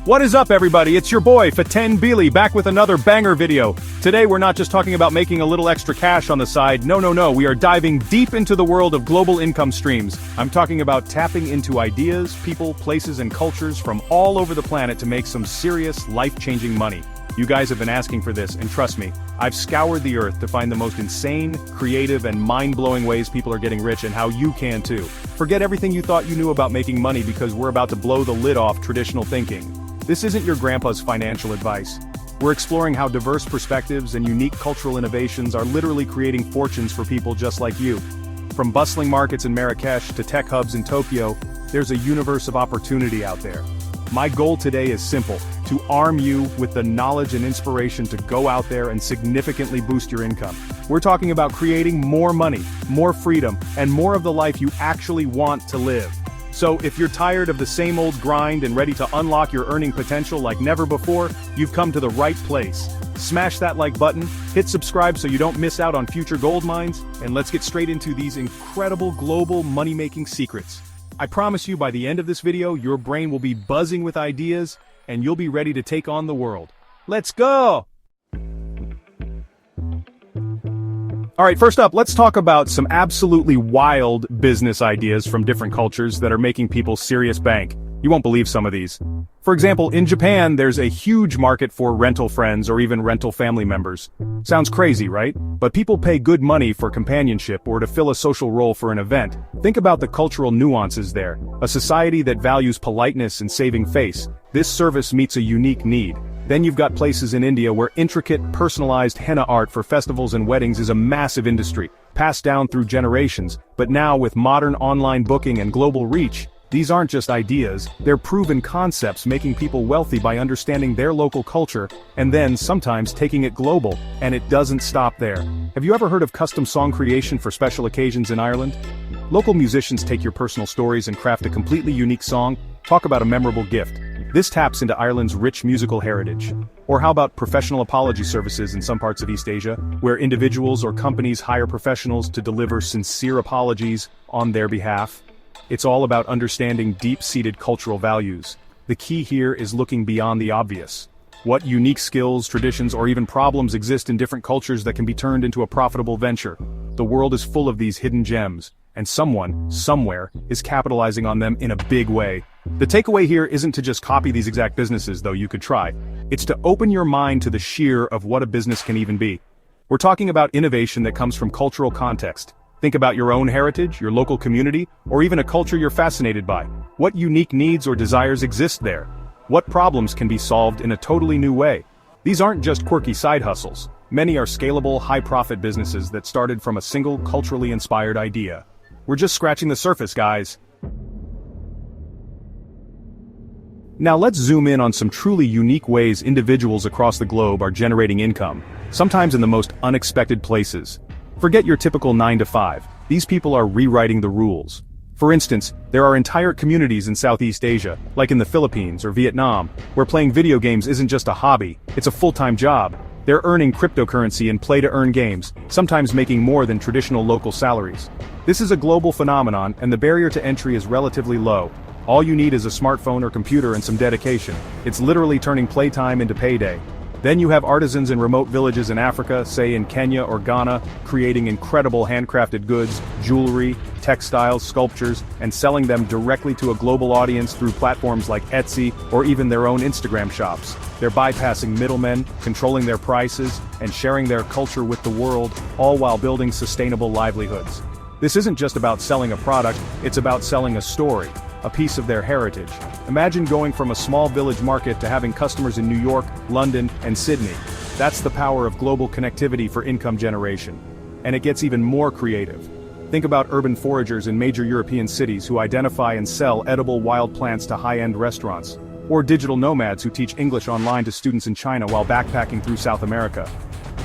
What is up, everybody? It's your boy, Faten Beely, back with another banger video. Today we're not just talking about making a little extra cash on the side, no, we are diving deep into the world of global income streams. I'm talking about tapping into ideas, people, places, and cultures from all over the planet to make some serious, life-changing money. You guys have been asking for this, and trust me, I've scoured the earth to find the most insane, creative, and mind-blowing ways people are getting rich and how you can too. Forget everything you thought you knew about making money because we're about to blow the lid off traditional thinking. This isn't your grandpa's financial advice. We're exploring how diverse perspectives and unique cultural innovations are literally creating fortunes for people just like you. From bustling markets in Marrakesh to tech hubs in Tokyo, there's a universe of opportunity out there. My goal today is simple: to arm you with the knowledge and inspiration to go out there and significantly boost your income. We're talking about creating more money, more freedom, and more of the life you actually want to live. So if you're tired of the same old grind and ready to unlock your earning potential like never before, you've come to the right place. Smash that like button, hit subscribe so you don't miss out on future gold mines, and let's get straight into these incredible global money-making secrets. I promise you by the end of this video, your brain will be buzzing with ideas, and you'll be ready to take on the world. Let's go! Alright, first up, let's talk about some absolutely wild business ideas from different cultures that are making people serious bank. You won't believe some of these. For example, in Japan, there's a huge market for rental friends or even rental family members. Sounds crazy, right? But people pay good money for companionship or to fill a social role for an event. Think about the cultural nuances there. A society that values politeness and saving face. This service meets a unique need. Then you've got places in India where intricate, personalized henna art for festivals and weddings is a massive industry, passed down through generations, but now with modern online booking and global reach, these aren't just ideas, they're proven concepts making people wealthy by understanding their local culture, and then sometimes taking it global, and it doesn't stop there. Have you ever heard of custom song creation for special occasions in Ireland? Local musicians take your personal stories and craft a completely unique song. Talk about a memorable gift. This taps into Ireland's rich musical heritage. Or how about professional apology services in some parts of East Asia, where individuals or companies hire professionals to deliver sincere apologies on their behalf? It's all about understanding deep-seated cultural values. The key here is looking beyond the obvious. What unique skills, traditions, or even problems exist in different cultures that can be turned into a profitable venture? The world is full of these hidden gems, and someone, somewhere, is capitalizing on them in a big way. The takeaway here isn't to just copy these exact businesses, though you could try. It's to open your mind to the sheer of what a business can even be. We're talking about innovation that comes from cultural context. Think about your own heritage, your local community, or even a culture you're fascinated by. What unique needs or desires exist there? What problems can be solved in a totally new way? These aren't just quirky side hustles. Many are scalable, high-profit businesses that started from a single culturally inspired idea. We're just scratching the surface, guys. Now let's zoom in on some truly unique ways individuals across the globe are generating income, sometimes in the most unexpected places. Forget your typical 9-to-5. These people are rewriting the rules. For instance, there are entire communities in Southeast Asia, like in the Philippines or Vietnam, where playing video games isn't just a hobby, it's a full-time job. They're earning cryptocurrency in play-to-earn games, sometimes making more than traditional local salaries. This is a global phenomenon, and the barrier to entry is relatively low. All you need is a smartphone or computer and some dedication. It's literally turning playtime into payday. Then you have artisans in remote villages in Africa, say in Kenya or Ghana, creating incredible handcrafted goods, jewelry, textiles, sculptures, and selling them directly to a global audience through platforms like Etsy or even their own Instagram shops. They're bypassing middlemen, controlling their prices, and sharing their culture with the world, all while building sustainable livelihoods. This isn't just about selling a product, it's about selling a story, a piece of their heritage. Imagine going from a small village market to having customers in New York, London, and Sydney. That's the power of global connectivity for income generation. And it gets even more creative. Think about urban foragers in major European cities who identify and sell edible wild plants to high-end restaurants. Or digital nomads who teach English online to students in China while backpacking through South America.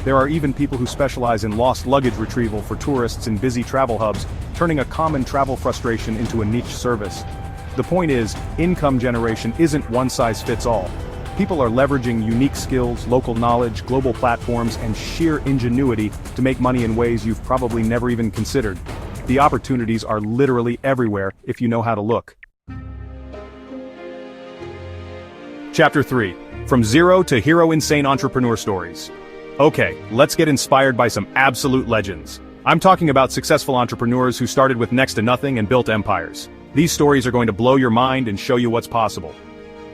There are even people who specialize in lost luggage retrieval for tourists in busy travel hubs, turning a common travel frustration into a niche service. The point is, income generation isn't one-size-fits-all. People are leveraging unique skills, local knowledge, global platforms, and sheer ingenuity to make money in ways you've probably never even considered. The opportunities are literally everywhere if you know how to look. Chapter 3. From Zero to Hero Insane Entrepreneur Stories. Okay, let's get inspired by some absolute legends. I'm talking about successful entrepreneurs who started with next to nothing and built empires. These stories are going to blow your mind and show you what's possible.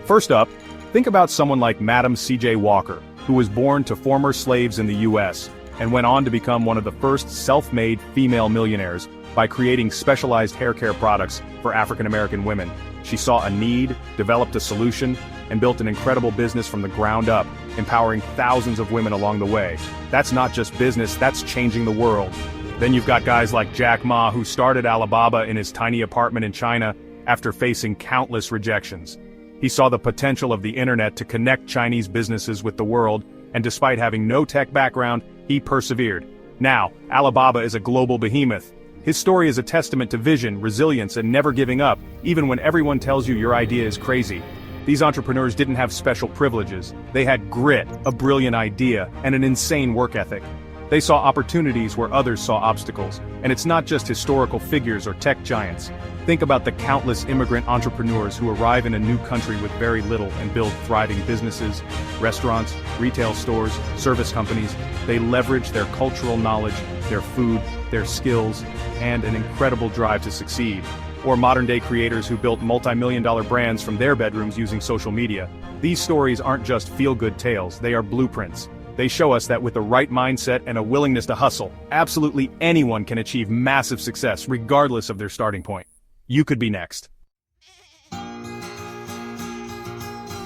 First up, think about someone like Madam C.J. Walker, who was born to former slaves in the U.S. and went on to become one of the first self-made female millionaires by creating specialized hair care products for African-American women. She saw a need, developed a solution, and built an incredible business from the ground up, empowering thousands of women along the way. That's not just business, that's changing the world. Then you've got guys like Jack Ma, who started Alibaba in his tiny apartment in China after facing countless rejections. He saw the potential of the internet to connect Chinese businesses with the world, and despite having no tech background, he persevered. Now, Alibaba is a global behemoth. His story is a testament to vision, resilience, and never giving up, even when everyone tells you your idea is crazy. These entrepreneurs didn't have special privileges. They had grit, a brilliant idea, and an insane work ethic. They saw opportunities where others saw obstacles, and it's not just historical figures or tech giants. Think about the countless immigrant entrepreneurs who arrive in a new country with very little and build thriving businesses, restaurants, retail stores, service companies. They leverage their cultural knowledge, their food, their skills, and an incredible drive to succeed. Or modern-day creators who built multi-million-dollar brands from their bedrooms using social media. These stories aren't just feel-good tales, they are blueprints. They show us that with the right mindset and a willingness to hustle, absolutely anyone can achieve massive success regardless of their starting point. You could be next.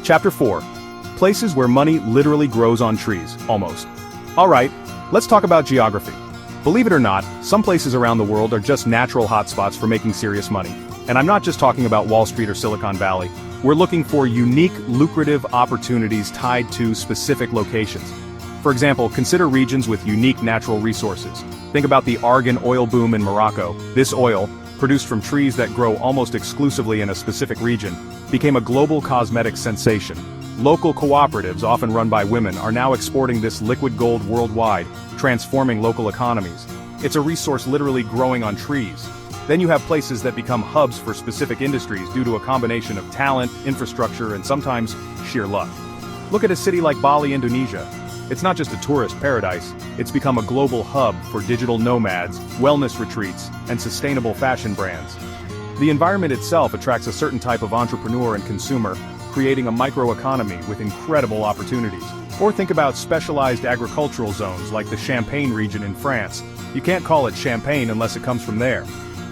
Chapter 4. Places where money literally grows on trees, almost. Alright, let's talk about geography. Believe it or not, some places around the world are just natural hotspots for making serious money. And I'm not just talking about Wall Street or Silicon Valley. We're looking for unique, lucrative opportunities tied to specific locations. For example, consider regions with unique natural resources. Think about the argan oil boom in Morocco. This oil, produced from trees that grow almost exclusively in a specific region, became a global cosmetic sensation. Local cooperatives, often run by women, are now exporting this liquid gold worldwide, transforming local economies. It's a resource literally growing on trees. Then you have places that become hubs for specific industries due to a combination of talent, infrastructure, and sometimes sheer luck. Look at a city like Bali, Indonesia. It's not just a tourist paradise, it's become a global hub for digital nomads, wellness retreats, and sustainable fashion brands. The environment itself attracts a certain type of entrepreneur and consumer, creating a microeconomy with incredible opportunities. Or think about specialized agricultural zones like the Champagne region in France. You can't call it champagne unless it comes from there.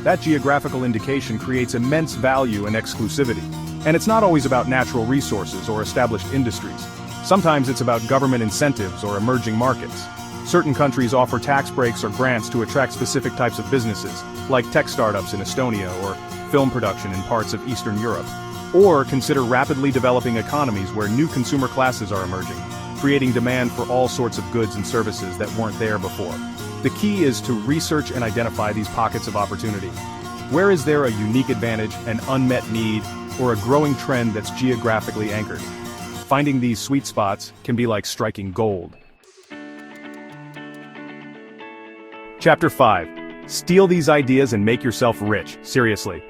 That geographical indication creates immense value and exclusivity. And it's not always about natural resources or established industries. Sometimes it's about government incentives or emerging markets. Certain countries offer tax breaks or grants to attract specific types of businesses, like tech startups in Estonia or film production in parts of Eastern Europe. Or consider rapidly developing economies where new consumer classes are emerging, creating demand for all sorts of goods and services that weren't there before. The key is to research and identify these pockets of opportunity. Where is there a unique advantage, an unmet need, or a growing trend that's geographically anchored? Finding these sweet spots can be like striking gold. Chapter 5. Steal these ideas and make yourself rich, seriously.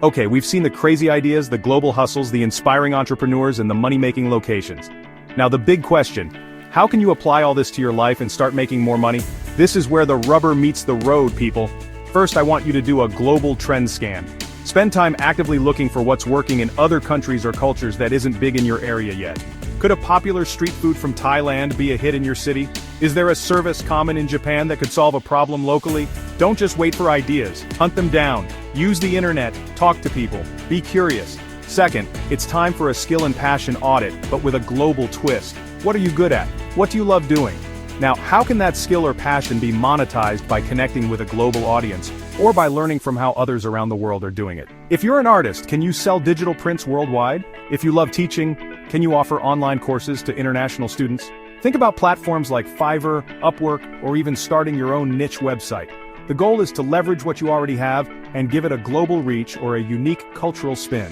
Okay, we've seen the crazy ideas, the global hustles, the inspiring entrepreneurs, and the money-making locations. Now the big question, how can you apply all this to your life and start making more money? This is where the rubber meets the road, people. First, I want you to do a global trend scan. Spend time actively looking for what's working in other countries or cultures that isn't big in your area yet. Could a popular street food from Thailand be a hit in your city? Is there a service common in Japan that could solve a problem locally? Don't just wait for ideas, hunt them down. Use the internet, talk to people, be curious. Second, it's time for a skill and passion audit, but with a global twist. What are you good at? What do you love doing? Now, how can that skill or passion be monetized by connecting with a global audience, or by learning from how others around the world are doing it? If you're an artist, can you sell digital prints worldwide? If you love teaching, can you offer online courses to international students? Think about platforms like Fiverr, Upwork, or even starting your own niche website. The goal is to leverage what you already have and give it a global reach or a unique cultural spin.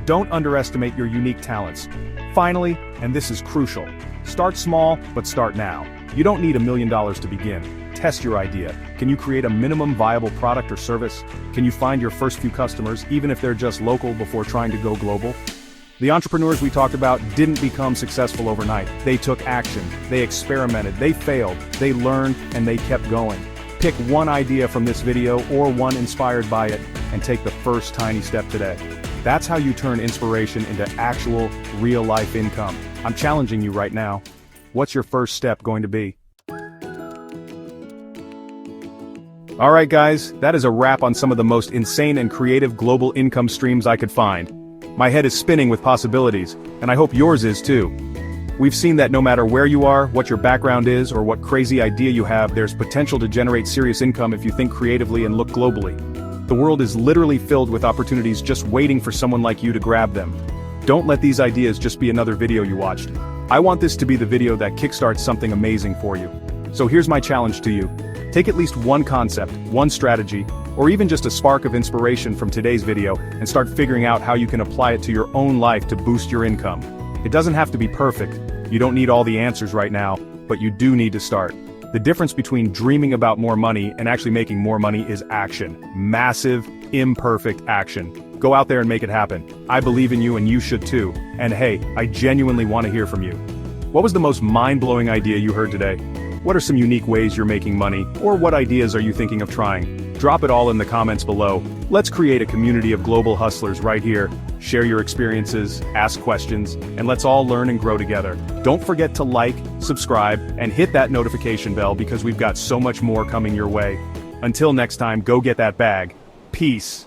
Don't underestimate your unique talents. Finally, and this is crucial, start small, but start now. You don't need $1 million to begin. Test your idea. Can you create a minimum viable product or service? Can you find your first few customers, even if they're just local, before trying to go global? The entrepreneurs we talked about didn't become successful overnight. They took action, they experimented, they failed, they learned, and they kept going. Pick one idea from this video or one inspired by it, and take the first tiny step today. That's how you turn inspiration into actual, real-life income. I'm challenging you right now. What's your first step going to be? Alright guys, that is a wrap on some of the most insane and creative global income streams I could find. My head is spinning with possibilities, and I hope yours is too. We've seen that no matter where you are, what your background is, or what crazy idea you have, there's potential to generate serious income if you think creatively and look globally. The world is literally filled with opportunities just waiting for someone like you to grab them. Don't let these ideas just be another video you watched. I want this to be the video that kickstarts something amazing for you. So here's my challenge to you. Take at least one concept, one strategy, or even just a spark of inspiration from today's video and start figuring out how you can apply it to your own life to boost your income. It doesn't have to be perfect, you don't need all the answers right now, but you do need to start. The difference between dreaming about more money and actually making more money is action. Massive, imperfect action. Go out there and make it happen. I believe in you and you should too. And hey, I genuinely want to hear from you. What was the most mind-blowing idea you heard today? What are some unique ways you're making money, or what ideas are you thinking of trying? Drop it all in the comments below. Let's create a community of global hustlers right here. Share your experiences, ask questions, and let's all learn and grow together. Don't forget to like, subscribe, and hit that notification bell because we've got so much more coming your way. Until next time, go get that bag. Peace.